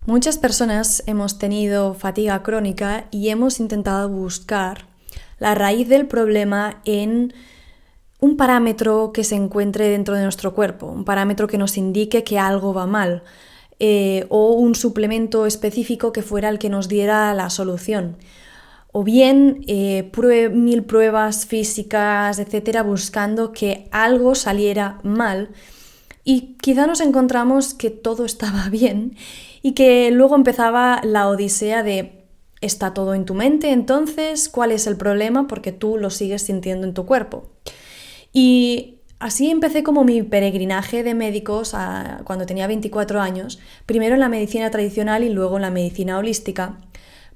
Muchas personas hemos tenido fatiga crónica y hemos intentado buscar la raíz del problema en un parámetro que se encuentre dentro de nuestro cuerpo, un parámetro que nos indique que algo va mal, o un suplemento específico que fuera el que nos diera la solución. O bien mil pruebas físicas, etcétera, buscando que algo saliera mal. Y quizá nos encontramos que todo estaba bien y que luego empezaba la odisea de ¿está todo en tu mente? Entonces, ¿cuál es el problema? Porque tú lo sigues sintiendo en tu cuerpo. Y así empecé como mi peregrinaje de médicos cuando tenía 24 años, primero en la medicina tradicional y luego en la medicina holística,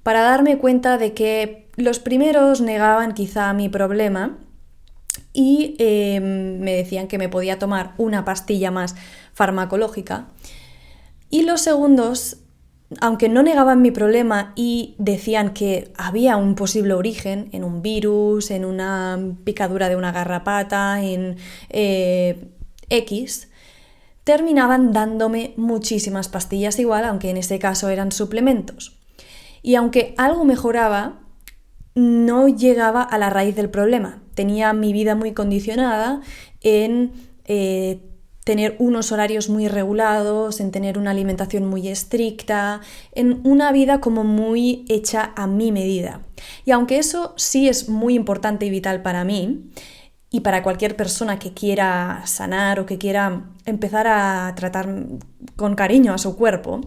para darme cuenta de que los primeros negaban quizá mi problema y me decían que me podía tomar una pastilla más farmacológica. Y los segundos, aunque no negaban mi problema y decían que había un posible origen en un virus, en una picadura de una garrapata, en X, terminaban dándome muchísimas pastillas igual, aunque en ese caso eran suplementos. Y aunque algo mejoraba, no llegaba a la raíz del problema. Tenía mi vida muy condicionada en tener unos horarios muy regulados, en tener una alimentación muy estricta, en una vida como muy hecha a mi medida. Y aunque eso sí es muy importante y vital para mí, y para cualquier persona que quiera sanar o que quiera empezar a tratar con cariño a su cuerpo,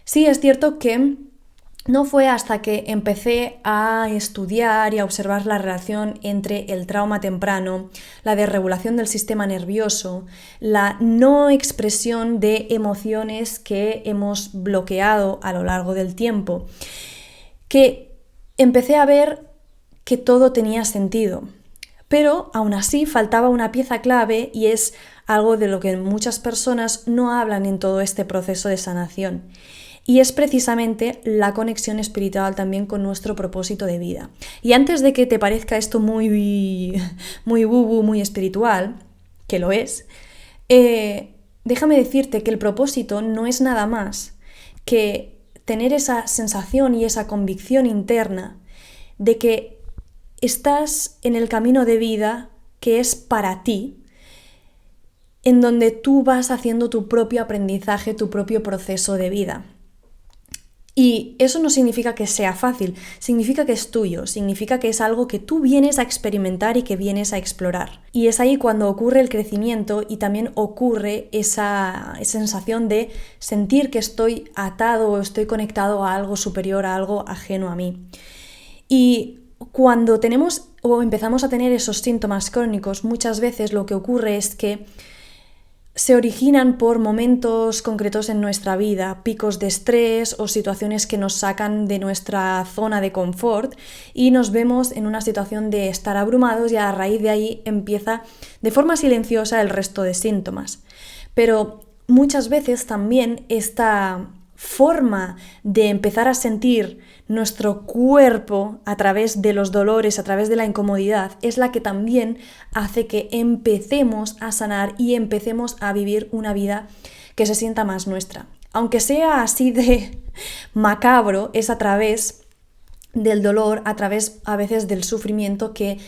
sí es cierto que no fue hasta que empecé a estudiar y a observar la relación entre el trauma temprano, la desregulación del sistema nervioso, la no expresión de emociones que hemos bloqueado a lo largo del tiempo, que empecé a ver que todo tenía sentido. Pero aún así faltaba una pieza clave y es algo de lo que muchas personas no hablan en todo este proceso de sanación. Y es precisamente la conexión espiritual también con nuestro propósito de vida. Y antes de que te parezca esto muy bubu, muy espiritual, que lo es, déjame decirte que el propósito no es nada más que tener esa sensación y esa convicción interna de que estás en el camino de vida que es para ti, en donde tú vas haciendo tu propio aprendizaje, tu propio proceso de vida. Y eso no significa que sea fácil, significa que es tuyo, significa que es algo que tú vienes a experimentar y que vienes a explorar. Y es ahí cuando ocurre el crecimiento y también ocurre esa sensación de sentir que estoy atado o estoy conectado a algo superior, a algo ajeno a mí. Y cuando tenemos o empezamos a tener esos síntomas crónicos, muchas veces lo que ocurre es que se originan por momentos concretos en nuestra vida, picos de estrés o situaciones que nos sacan de nuestra zona de confort y nos vemos en una situación de estar abrumados y a raíz de ahí empieza de forma silenciosa el resto de síntomas. Pero muchas veces también esta forma de empezar a sentir nuestro cuerpo a través de los dolores, a través de la incomodidad, es la que también hace que empecemos a sanar y empecemos a vivir una vida que se sienta más nuestra. Aunque sea así de macabro, es a través del dolor, a través a veces del sufrimiento que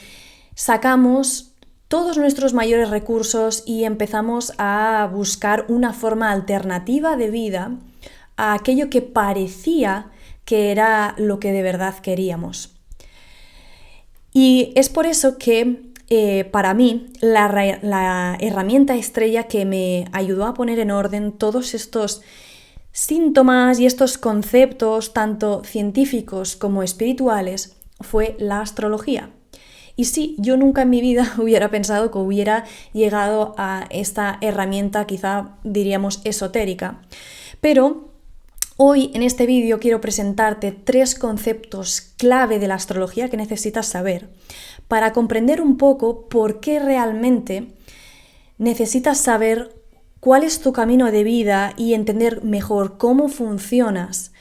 sacamos todos nuestros mayores recursos y empezamos a buscar una forma alternativa de vida a aquello que parecía que era lo que de verdad queríamos. Y es por eso que para mí la herramienta estrella que me ayudó a poner en orden todos estos síntomas y estos conceptos, tanto científicos como espirituales, fue la astrología. Y sí, yo nunca en mi vida hubiera pensado que hubiera llegado a esta herramienta, quizá diríamos esotérica, pero hoy en este vídeo quiero presentarte 3 conceptos clave de la astrología que necesitas saber para comprender un poco por qué realmente necesitas saber cuál es tu camino de vida y entender mejor cómo funcionas,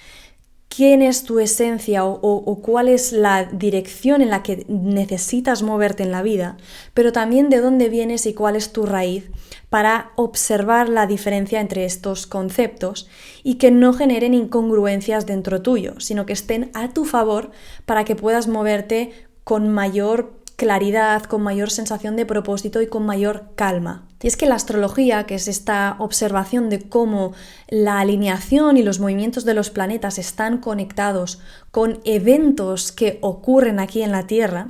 quién es tu esencia o cuál es la dirección en la que necesitas moverte en la vida, pero también de dónde vienes y cuál es tu raíz, para observar la diferencia entre estos conceptos y que no generen incongruencias dentro tuyo, sino que estén a tu favor para que puedas moverte con mayor claridad, con mayor sensación de propósito y con mayor calma. Y es que la astrología, que es esta observación de cómo la alineación y los movimientos de los planetas están conectados con eventos que ocurren aquí en la Tierra,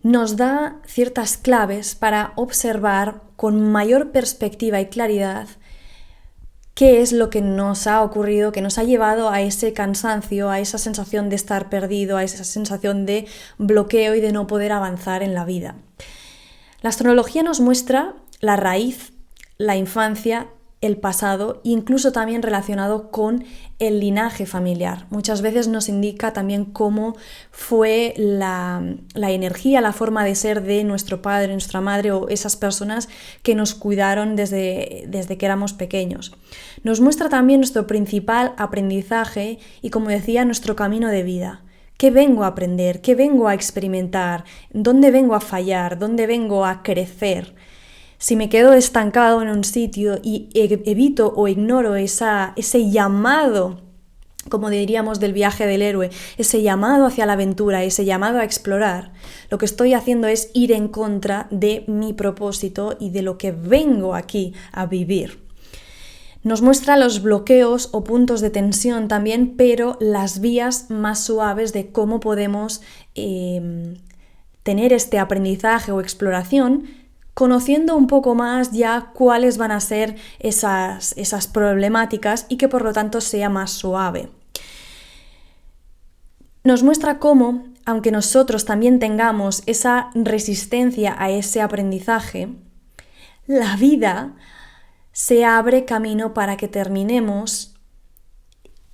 nos da ciertas claves para observar con mayor perspectiva y claridad qué es lo que nos ha ocurrido, que nos ha llevado a ese cansancio, a esa sensación de estar perdido, a esa sensación de bloqueo y de no poder avanzar en la vida. La astrología nos muestra la raíz, la infancia, el pasado, incluso también relacionado con el linaje familiar. Muchas veces nos indica también cómo fue la energía, la forma de ser de nuestro padre, nuestra madre o esas personas que nos cuidaron desde que éramos pequeños. Nos muestra también nuestro principal aprendizaje y, como decía, nuestro camino de vida. ¿Qué vengo a aprender? ¿Qué vengo a experimentar? ¿Dónde vengo a fallar? ¿Dónde vengo a crecer? Si me quedo estancado en un sitio y evito o ignoro ese llamado, como diríamos del viaje del héroe, ese llamado hacia la aventura, ese llamado a explorar, lo que estoy haciendo es ir en contra de mi propósito y de lo que vengo aquí a vivir. Nos muestra los bloqueos o puntos de tensión también, pero las vías más suaves de cómo podemos tener este aprendizaje o exploración, conociendo un poco más ya cuáles van a ser esas problemáticas y que por lo tanto sea más suave. Nos muestra cómo, aunque nosotros también tengamos esa resistencia a ese aprendizaje, la vida se abre camino para que terminemos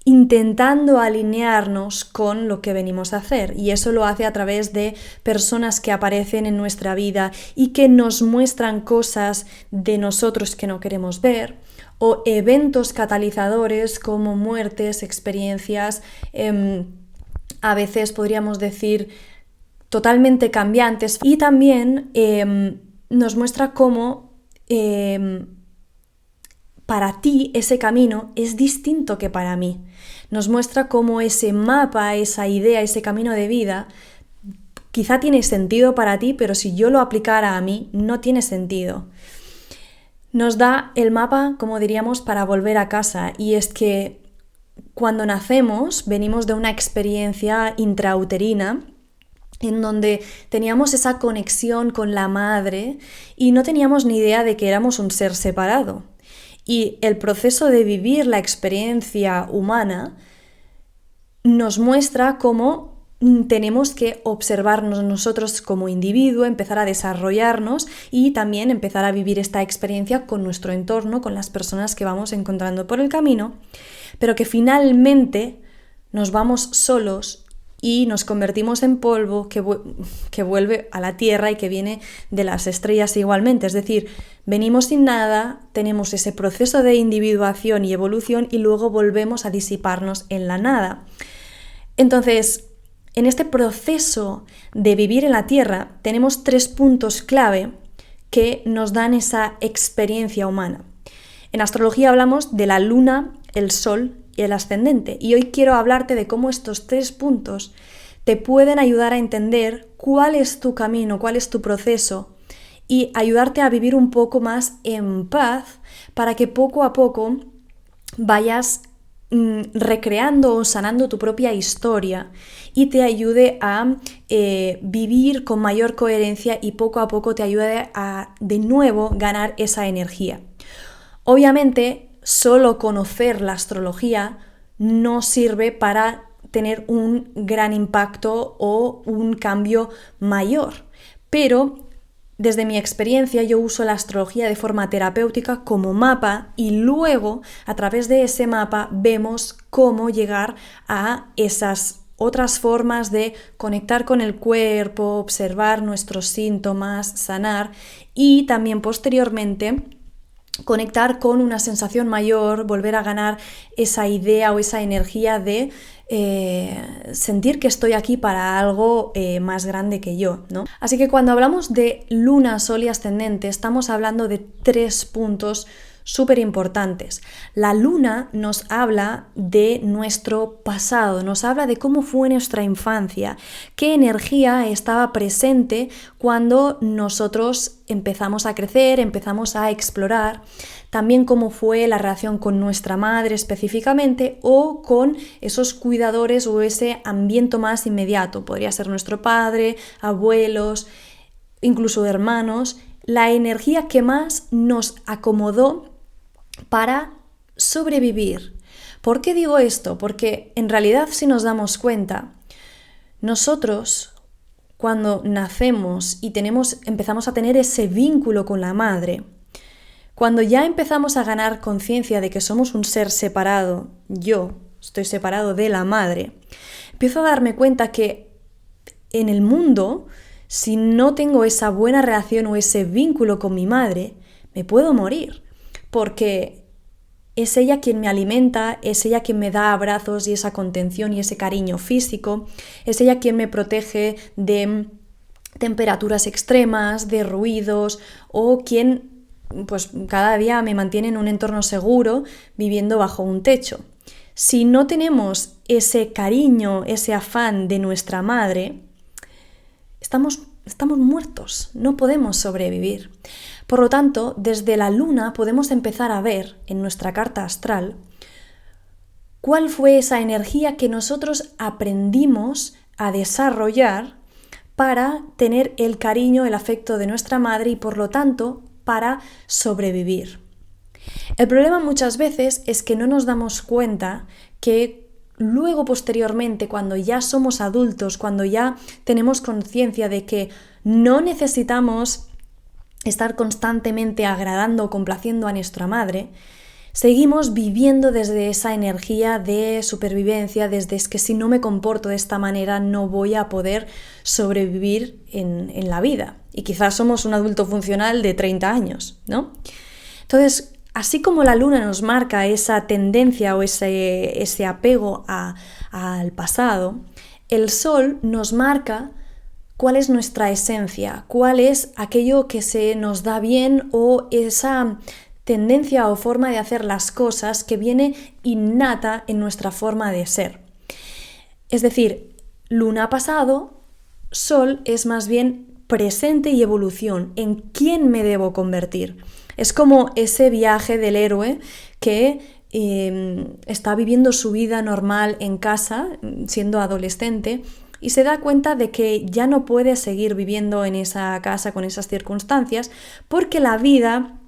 intentando alinearnos con lo que venimos a hacer, y eso lo hace a través de personas que aparecen en nuestra vida y que nos muestran cosas de nosotros que no queremos ver, o eventos catalizadores como muertes, experiencias, a veces podríamos decir totalmente cambiantes, y también nos muestra cómo para ti ese camino es distinto que para mí. Nos muestra cómo ese mapa, esa idea, ese camino de vida quizá tiene sentido para ti, pero si yo lo aplicara a mí, no tiene sentido. Nos da el mapa, como diríamos, para volver a casa, y es que cuando nacemos venimos de una experiencia intrauterina en donde teníamos esa conexión con la madre y no teníamos ni idea de que éramos un ser separado. Y el proceso de vivir la experiencia humana nos muestra cómo tenemos que observarnos nosotros como individuo, empezar a desarrollarnos y también empezar a vivir esta experiencia con nuestro entorno, con las personas que vamos encontrando por el camino, pero que finalmente nos vamos solos y nos convertimos en polvo que vuelve a la tierra y que viene de las estrellas igualmente. Es decir, venimos sin nada, tenemos ese proceso de individuación y evolución y luego volvemos a disiparnos en la nada. Entonces, en este proceso de vivir en la tierra tenemos 3 puntos clave que nos dan esa experiencia humana. En astrología hablamos de la luna, el sol y el ascendente, y hoy quiero hablarte de cómo estos 3 puntos te pueden ayudar a entender cuál es tu camino, cuál es tu proceso y ayudarte a vivir un poco más en paz para que poco a poco vayas recreando o sanando tu propia historia y te ayude a vivir con mayor coherencia y poco a poco te ayude a de nuevo ganar esa energía. Obviamente, solo conocer la astrología no sirve para tener un gran impacto o un cambio mayor, pero desde mi experiencia yo uso la astrología de forma terapéutica como mapa y luego a través de ese mapa vemos cómo llegar a esas otras formas de conectar con el cuerpo, observar nuestros síntomas, sanar y también posteriormente conectar con una sensación mayor, volver a ganar esa idea o esa energía de sentir que estoy aquí para algo más grande que yo, ¿no? Así que cuando hablamos de luna, sol y ascendente, estamos hablando de 3 puntos súper importantes. La luna nos habla de nuestro pasado, nos habla de cómo fue nuestra infancia, qué energía estaba presente cuando nosotros empezamos a crecer, empezamos a explorar, también cómo fue la relación con nuestra madre específicamente o con esos cuidadores o ese ambiente más inmediato. Podría ser nuestro padre, abuelos, incluso hermanos, la energía que más nos acomodó para sobrevivir. ¿Por qué digo esto? Porque en realidad, si nos damos cuenta, nosotros cuando nacemos y empezamos a tener ese vínculo con la madre, cuando ya empezamos a ganar conciencia de que somos un ser separado, yo estoy separado de la madre, empiezo a darme cuenta que en el mundo, si no tengo esa buena relación o ese vínculo con mi madre, me puedo morir, porque es ella quien me alimenta, es ella quien me da abrazos y esa contención y ese cariño físico, es ella quien me protege de temperaturas extremas, de ruidos, o quien pues cada día me mantiene en un entorno seguro viviendo bajo un techo. Si no tenemos ese cariño, ese afán de nuestra madre, estamos muertos, no podemos sobrevivir. Por lo tanto, desde la luna podemos empezar a ver en nuestra carta astral cuál fue esa energía que nosotros aprendimos a desarrollar para tener el cariño, el afecto de nuestra madre y por lo tanto para sobrevivir. El problema muchas veces es que no nos damos cuenta que luego posteriormente, cuando ya somos adultos, cuando ya tenemos conciencia de que no necesitamos estar constantemente agradando o complaciendo a nuestra madre, seguimos viviendo desde esa energía de supervivencia, desde es que si no me comporto de esta manera no voy a poder sobrevivir en la vida. Y quizás somos un adulto funcional de 30 años, ¿no? Entonces, así como la luna nos marca esa tendencia o ese apego al pasado, el sol nos marca cuál es nuestra esencia, cuál es aquello que se nos da bien o esa tendencia o forma de hacer las cosas que viene innata en nuestra forma de ser. Es decir, luna pasado, sol es más bien presente y evolución, en quién me debo convertir. Es como ese viaje del héroe que está viviendo su vida normal en casa, siendo adolescente, y se da cuenta de que ya no puede seguir viviendo en esa casa con esas circunstancias porque la vida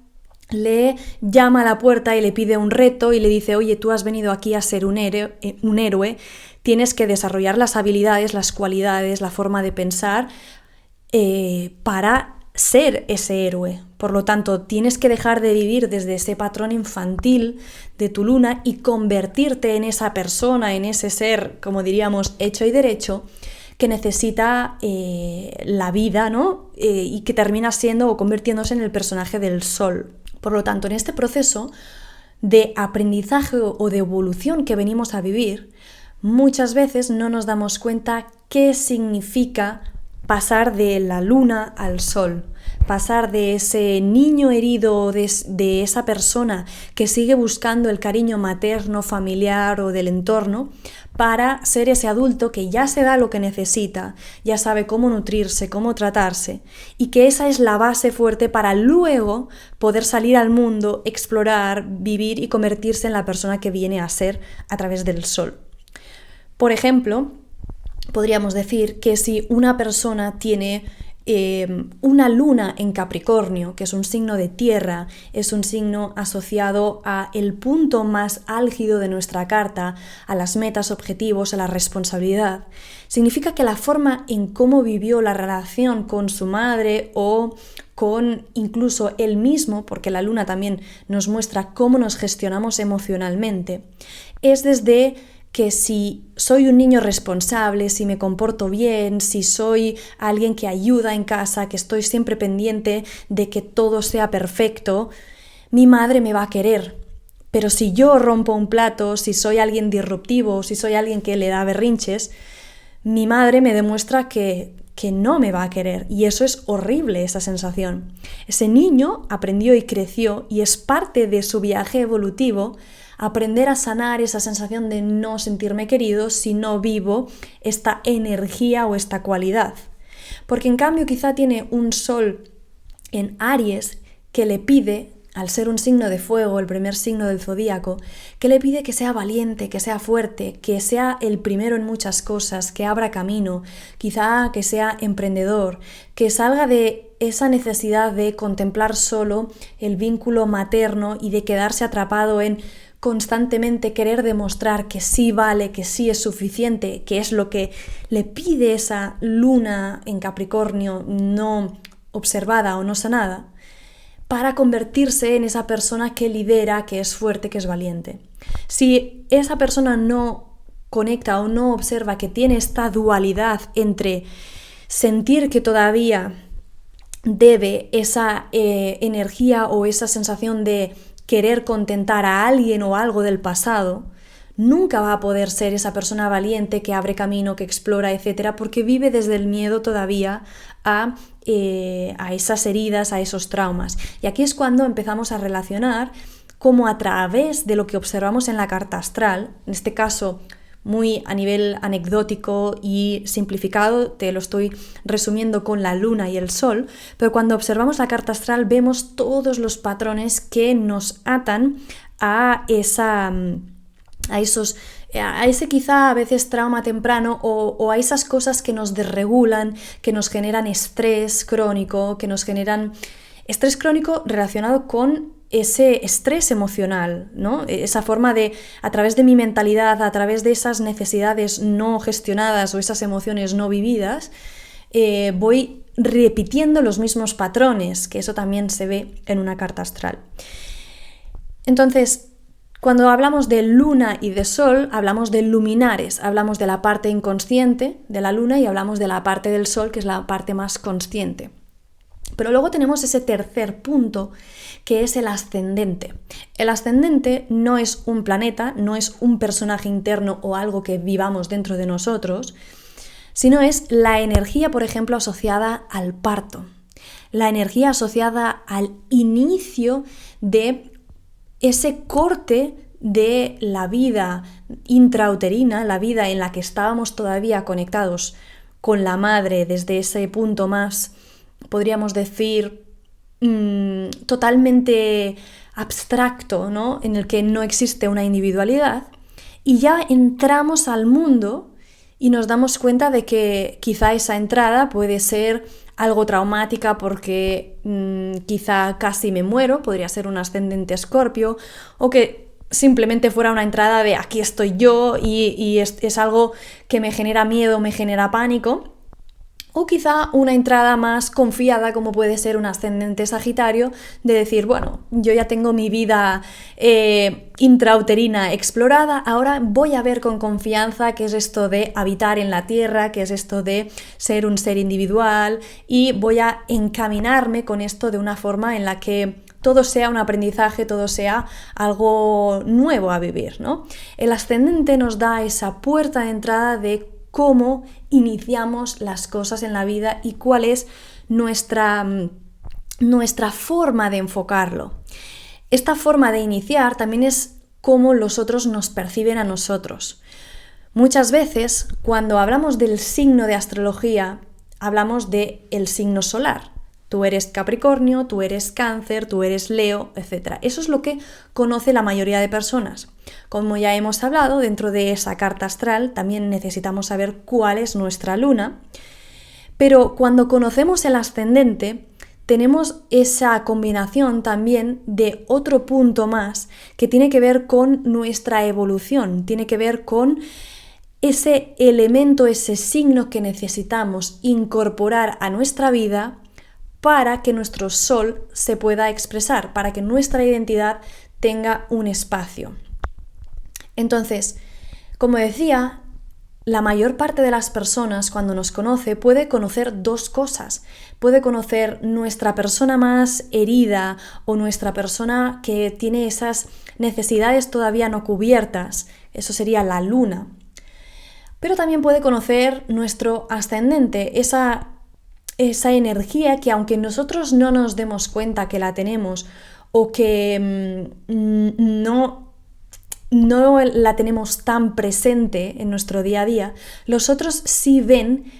le llama a la puerta y le pide un reto y le dice: oye, tú has venido aquí a ser un héroe, tienes que desarrollar las habilidades, las cualidades, la forma de pensar para ser ese héroe. Por lo tanto, tienes que dejar de vivir desde ese patrón infantil de tu luna y convertirte en esa persona, en ese ser, como diríamos, hecho y derecho, que necesita la vida, ¿no? Y que termina siendo o convirtiéndose en el personaje del sol. Por lo tanto, en este proceso de aprendizaje o de evolución que venimos a vivir, muchas veces no nos damos cuenta qué significa pasar de la luna al sol, pasar de ese niño herido, de esa persona que sigue buscando el cariño materno, familiar o del entorno, para ser ese adulto que ya se da lo que necesita, ya sabe cómo nutrirse, cómo tratarse, y que esa es la base fuerte para luego poder salir al mundo, explorar, vivir y convertirse en la persona que viene a ser a través del sol. Por ejemplo, podríamos decir que si una persona tiene una luna en Capricornio, que es un signo de tierra, es un signo asociado a el punto más álgido de nuestra carta, a las metas, objetivos, a la responsabilidad, significa que la forma en cómo vivió la relación con su madre o con incluso él mismo, porque la luna también nos muestra cómo nos gestionamos emocionalmente, es desde que si soy un niño responsable, si me comporto bien, si soy alguien que ayuda en casa, que estoy siempre pendiente de que todo sea perfecto, mi madre me va a querer. Pero si yo rompo un plato, si soy alguien disruptivo, si soy alguien que le da berrinches, mi madre me demuestra que no me va a querer. Y eso es horrible, esa sensación. Ese niño aprendió y creció y es parte de su viaje evolutivo aprender a sanar esa sensación de no sentirme querido si no vivo esta energía o esta cualidad. Porque en cambio quizá tiene un sol en Aries que le pide, al ser un signo de fuego, el primer signo del zodíaco, que le pide que sea valiente, que sea fuerte, que sea el primero en muchas cosas, que abra camino, quizá que sea emprendedor, que salga de esa necesidad de contemplar solo el vínculo materno y de quedarse atrapado en constantemente querer demostrar que sí vale, que sí es suficiente, que es lo que le pide esa luna en Capricornio no observada o no sanada, para convertirse en esa persona que lidera, que es fuerte, que es valiente. Si esa persona no conecta o no observa que tiene esta dualidad entre sentir que todavía debe esa energía o esa sensación de querer contentar a alguien o algo del pasado, nunca va a poder ser esa persona valiente que abre camino, que explora, etcétera, porque vive desde el miedo todavía a esas heridas, a esos traumas. Y aquí es cuando empezamos a relacionar cómo a través de lo que observamos en la carta astral, en este caso muy a nivel anecdótico y simplificado, te lo estoy resumiendo con la luna y el sol, pero cuando observamos la carta astral vemos todos los patrones que nos atan a ese quizá a veces trauma temprano o a esas cosas que nos desregulan, que nos generan estrés crónico, que nos generan estrés crónico relacionado con ese estrés emocional, ¿no? Esa forma de, a través de mi mentalidad, a través de esas necesidades no gestionadas o esas emociones no vividas, voy repitiendo los mismos patrones, que eso también se ve en una carta astral. Entonces, cuando hablamos de luna y de sol, hablamos de luminares, hablamos de la parte inconsciente de la luna y hablamos de la parte del sol, que es la parte más consciente. Pero luego tenemos ese tercer punto, que es el ascendente. El ascendente no es un planeta, no es un personaje interno o algo que vivamos dentro de nosotros, sino es la energía, por ejemplo, asociada al parto, la energía asociada al inicio de ese corte de la vida intrauterina, la vida en la que estábamos todavía conectados con la madre desde ese punto más, podríamos decir, totalmente abstracto, ¿no? En el que no existe una individualidad, y ya entramos al mundo y nos damos cuenta de que quizá esa entrada puede ser algo traumática porque quizá casi me muero, podría ser un ascendente Escorpio, o que simplemente fuera una entrada de aquí estoy yo y es algo que me genera miedo, me genera pánico. O quizá una entrada más confiada, como puede ser un ascendente Sagitario, de decir, bueno, yo ya tengo mi vida intrauterina explorada, ahora voy a ver con confianza qué es esto de habitar en la Tierra, qué es esto de ser un ser individual, y voy a encaminarme con esto de una forma en la que todo sea un aprendizaje, todo sea algo nuevo a vivir, ¿no? El ascendente nos da esa puerta de entrada de cómo iniciamos las cosas en la vida y cuál es nuestra forma de enfocarlo. Esta forma de iniciar también es cómo los otros nos perciben a nosotros. Muchas veces, cuando hablamos del signo de astrología, hablamos del signo solar. Tú eres Capricornio, tú eres Cáncer, tú eres Leo, etc. Eso es lo que conoce la mayoría de personas. Como ya hemos hablado, dentro de esa carta astral también necesitamos saber cuál es nuestra luna. Pero cuando conocemos el ascendente, tenemos esa combinación también de otro punto más que tiene que ver con nuestra evolución, tiene que ver con ese elemento, ese signo que necesitamos incorporar a nuestra vida para que nuestro sol se pueda expresar, para que nuestra identidad tenga un espacio. Entonces, como decía, La mayor parte de las personas cuando nos conoce puede conocer dos cosas. Puede conocer nuestra persona más herida o nuestra persona que tiene esas necesidades todavía no cubiertas. Eso sería la luna. Pero también puede conocer nuestro ascendente, esa energía que aunque nosotros no nos demos cuenta que la tenemos o que no la tenemos tan presente en nuestro día a día, los otros sí ven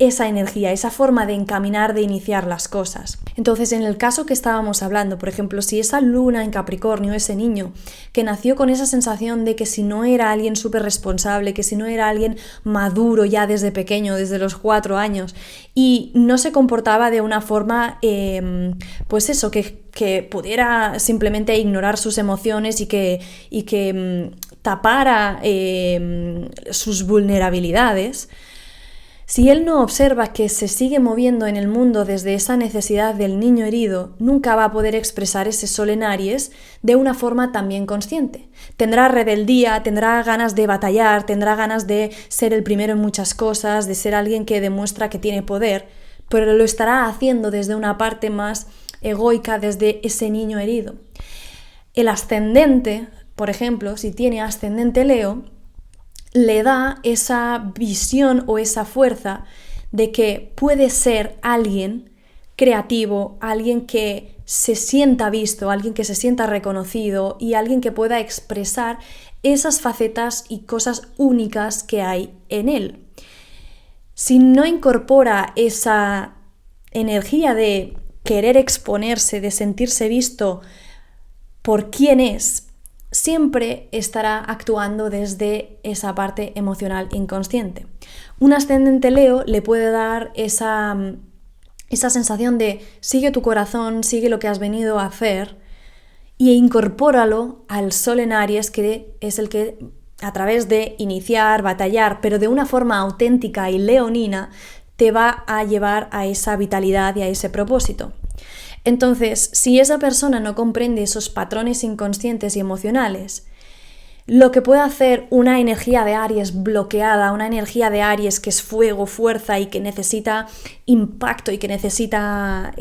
esa energía, esa forma de encaminar, de iniciar las cosas. Entonces, en el caso que estábamos hablando, por ejemplo, si esa luna en Capricornio, ese niño que nació con esa sensación de que si no era alguien súper responsable, que si no era alguien maduro ya desde pequeño, desde los 4 años, y no se comportaba de una forma, pues eso, que pudiera simplemente ignorar sus emociones y que tapara sus vulnerabilidades. Si él no observa que se sigue moviendo en el mundo desde esa necesidad del niño herido, nunca va a poder expresar ese sol en Aries de una forma también consciente. Tendrá rebeldía, tendrá ganas de batallar, tendrá ganas de ser el primero en muchas cosas, de ser alguien que demuestra que tiene poder, pero lo estará haciendo desde una parte más egoica, desde ese niño herido. El ascendente, por ejemplo, si tiene ascendente Leo, le da esa visión o esa fuerza de que puede ser alguien creativo, alguien que se sienta visto, alguien que se sienta reconocido y alguien que pueda expresar esas facetas y cosas únicas que hay en él. Si no incorpora esa energía de querer exponerse, de sentirse visto por quién es, siempre estará actuando desde esa parte emocional inconsciente. Un ascendente Leo le puede dar esa sensación de sigue tu corazón, sigue lo que has venido a hacer e incorpóralo al sol en Aries, que es el que a través de iniciar, batallar, pero de una forma auténtica y leonina, te va a llevar a esa vitalidad y a ese propósito. Entonces, si esa persona no comprende esos patrones inconscientes y emocionales, lo que puede hacer una energía de Aries bloqueada, una energía de Aries que es fuego, fuerza y que necesita impacto y que necesita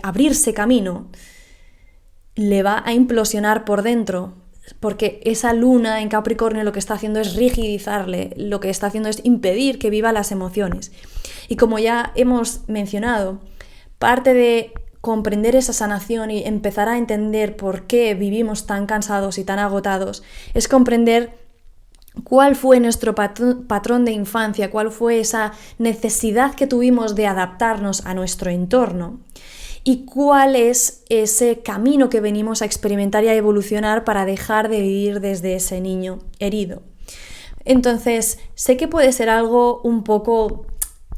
abrirse camino, le va a implosionar por dentro, porque esa luna en Capricornio lo que está haciendo es rigidizarle, lo que está haciendo es impedir que viva las emociones. Y como ya hemos mencionado, parte de comprender esa sanación y empezar a entender por qué vivimos tan cansados y tan agotados es comprender cuál fue nuestro patrón de infancia, cuál fue esa necesidad que tuvimos de adaptarnos a nuestro entorno y cuál es ese camino que venimos a experimentar y a evolucionar para dejar de vivir desde ese niño herido. Entonces, sé que puede ser algo un poco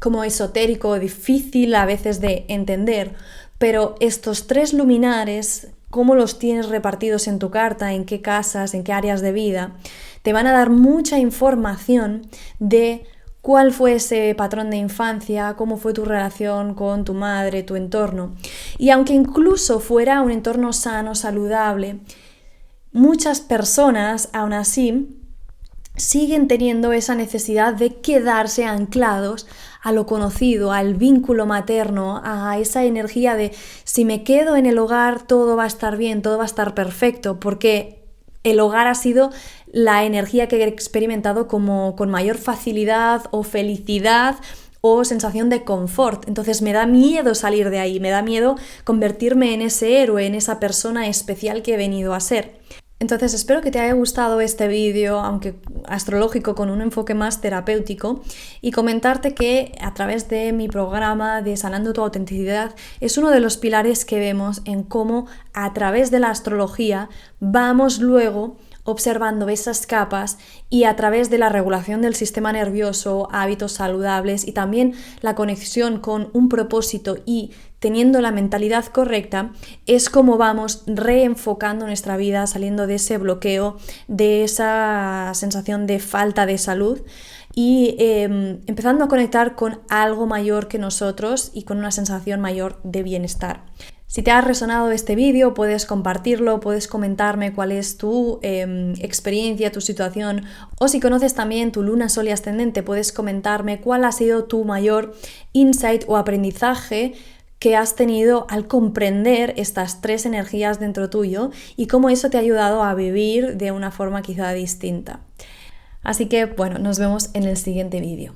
como esotérico, difícil a veces de entender, pero estos 3 luminares, cómo los tienes repartidos en tu carta, en qué casas, en qué áreas de vida, te van a dar mucha información de cuál fue ese patrón de infancia, cómo fue tu relación con tu madre, tu entorno. Y aunque incluso fuera un entorno sano, saludable, muchas personas aún así siguen teniendo esa necesidad de quedarse anclados a lo conocido, al vínculo materno, a esa energía de si me quedo en el hogar todo va a estar bien, todo va a estar perfecto, porque el hogar ha sido la energía que he experimentado como con mayor facilidad o felicidad o sensación de confort. Entonces me da miedo salir de ahí, me da miedo convertirme en ese héroe, en esa persona especial que he venido a ser. Entonces espero que te haya gustado este vídeo, aunque astrológico, con un enfoque más terapéutico, y comentarte que a través de mi programa de Sanando tu Autenticidad es uno de los pilares que vemos en cómo a través de la astrología vamos luego observando esas capas y a través de la regulación del sistema nervioso, hábitos saludables y también la conexión con un propósito y teniendo la mentalidad correcta, es como vamos reenfocando nuestra vida, saliendo de ese bloqueo, de esa sensación de falta de salud y empezando a conectar con algo mayor que nosotros y con una sensación mayor de bienestar. Si te ha resonado este vídeo, puedes compartirlo, puedes comentarme cuál es tu experiencia, tu situación, o si conoces también tu luna, sol y ascendente, puedes comentarme cuál ha sido tu mayor insight o aprendizaje que has tenido al comprender estas 3 energías dentro tuyo y cómo eso te ha ayudado a vivir de una forma quizá distinta. Así que, bueno, nos vemos en el siguiente vídeo.